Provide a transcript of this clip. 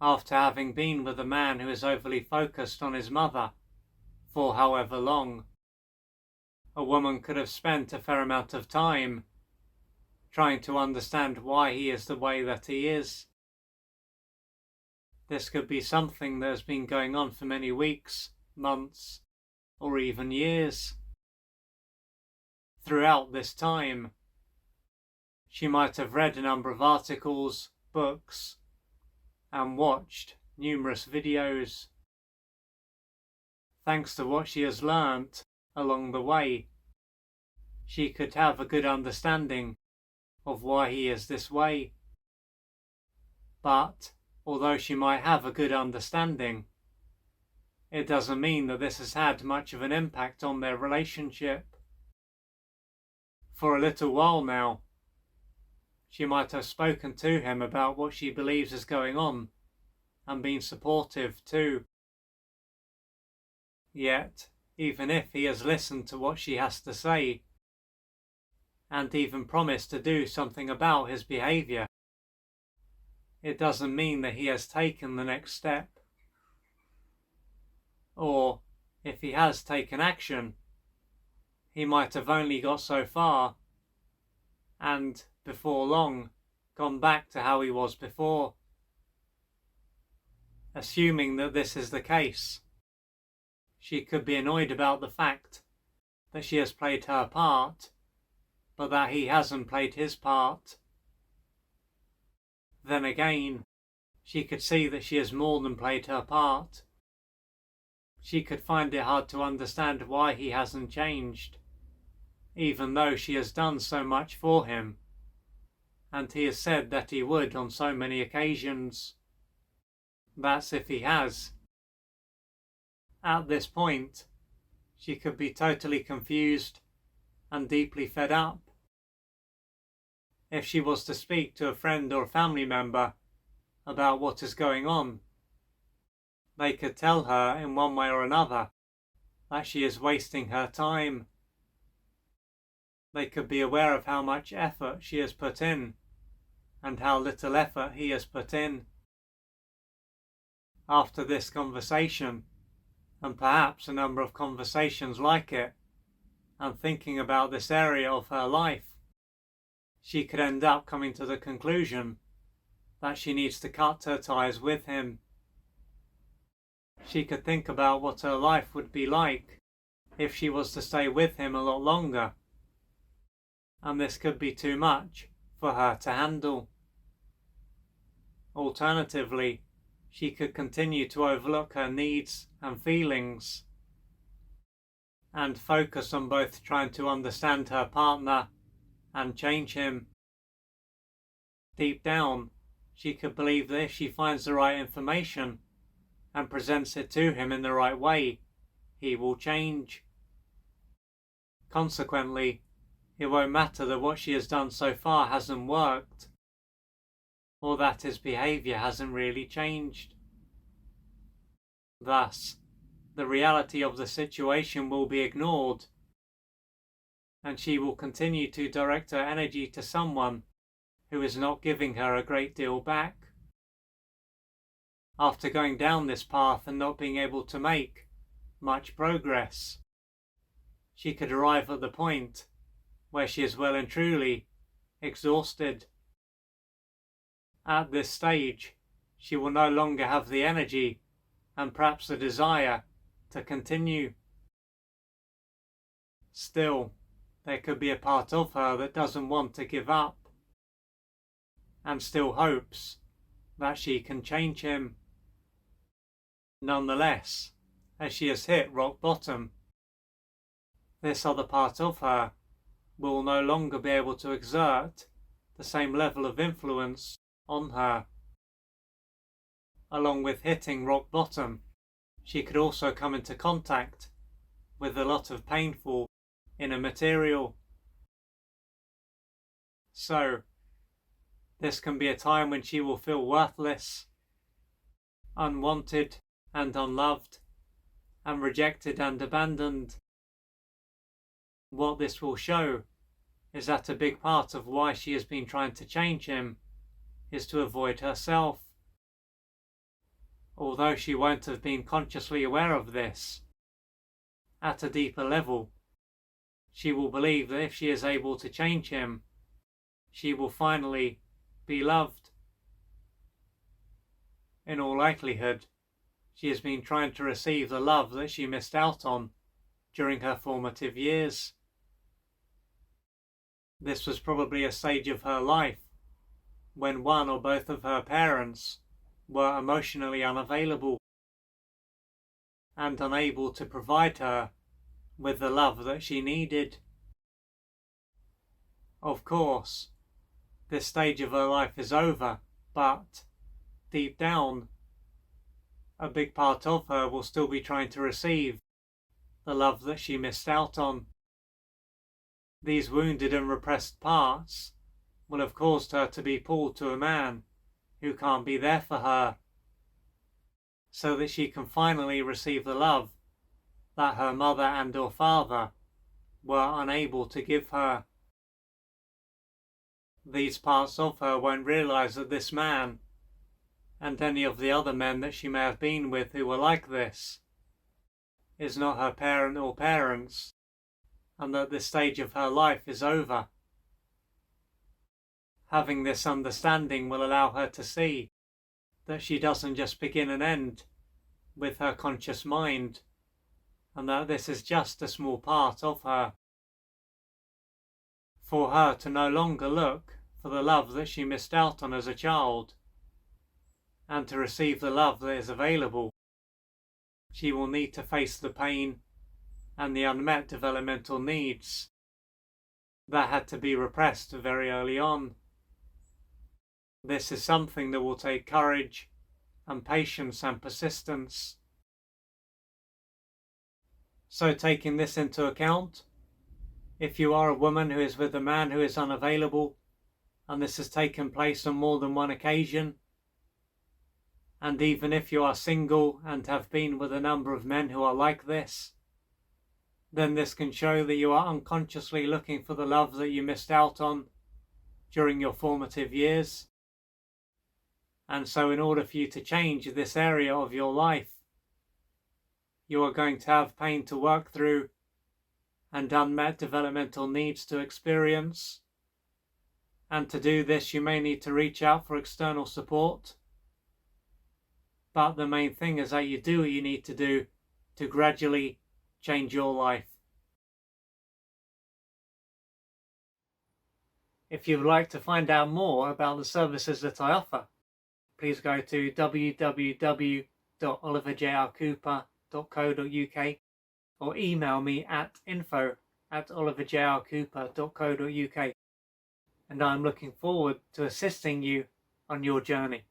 after having been with a man who is overly focused on his mother for however long. A woman could have spent a fair amount of time trying to understand why he is the way that he is. This could be something that has been going on for many weeks, months, or even years. Throughout this time, she might have read a number of articles, books, and watched numerous videos. Thanks to what she has learnt along the way, she could have a good understanding of why he is this way. But although she might have a good understanding, it doesn't mean that this has had much of an impact on their relationship. For a little while now, she might have spoken to him about what she believes is going on and been supportive too. Yet, even if he has listened to what she has to say and even promised to do something about his behaviour, it doesn't mean that he has taken the next step. Or, if he has taken action, he might have only got so far and, before long, gone back to how he was before. Assuming that this is the case, she could be annoyed about the fact that she has played her part, but that he hasn't played his part. Then again, she could see that she has more than played her part. She could find it hard to understand why he hasn't changed, even though she has done so much for him, and he has said that he would on so many occasions. That's if he has. At this point, she could be totally confused and deeply fed up. If she was to speak to a friend or a family member about what is going on, they could tell her in one way or another that she is wasting her time. They could be aware of how much effort she has put in and how little effort he has put in. After this conversation, and perhaps a number of conversations like it, and thinking about this area of her life, she could end up coming to the conclusion that she needs to cut her ties with him. She could think about what her life would be like if she was to stay with him a lot longer, and this could be too much for her to handle. Alternatively, she could continue to overlook her needs and feelings and focus on both trying to understand her partner and change him. Deep down, she could believe that if she finds the right information and presents it to him in the right way, he will change. Consequently, it won't matter that what she has done so far hasn't worked, or that his behaviour hasn't really changed. Thus, the reality of the situation will be ignored, and she will continue to direct her energy to someone who is not giving her a great deal back. After going down this path and not being able to make much progress, she could arrive at the point where she is well and truly exhausted. At this stage, she will no longer have the energy and perhaps the desire to continue. Still, there could be a part of her that doesn't want to give up and still hopes that she can change him. Nonetheless, as she has hit rock bottom, this other part of her will no longer be able to exert the same level of influence on her. Along with hitting rock bottom, she could also come into contact with a lot of painful inner material. So, this can be a time when she will feel worthless, unwanted and unloved, and rejected and abandoned. What this will show is that a big part of why she has been trying to change him is to avoid herself. although she won't have been consciously aware of this, at a deeper level, she will believe that if she is able to change him, she will finally be loved. In all likelihood, she has been trying to receive the love that she missed out on during her formative years. This was probably a stage of her life when one or both of her parents were emotionally unavailable and unable to provide her with the love that she needed. Of course, this stage of her life is over, but deep down, a big part of her will still be trying to receive the love that she missed out on. These wounded and repressed parts will have caused her to be pulled to a man who can't be there for her, so that she can finally receive the love that her mother and or father were unable to give her. These parts of her won't realise that this man, and any of the other men that she may have been with who were like this, is not her parent or parents, and that this stage of her life is over. Having this understanding will allow her to see that she doesn't just begin and end with her conscious mind, and that this is just a small part of her. For her to no longer look for the love that she missed out on as a child, and to receive the love that is available, she will need to face the pain and the unmet developmental needs that had to be repressed very early on. This is something that will take courage and patience and persistence. So taking this into account, if you are a woman who is with a man who is unavailable, and this has taken place on more than one occasion, and even if you are single and have been with a number of men who are like this, then this can show that you are unconsciously looking for the love that you missed out on during your formative years. And so in order for you to change this area of your life, you are going to have pain to work through and unmet developmental needs to experience. And to do this, you may need to reach out for external support. But the main thing is that you do what you need to do to gradually change your life. If you would like to find out more about the services that I offer, please go to www.oliverjrcooper.co.uk or email me at info@oliverjrcooper.co.uk, and I'm looking forward to assisting you on your journey.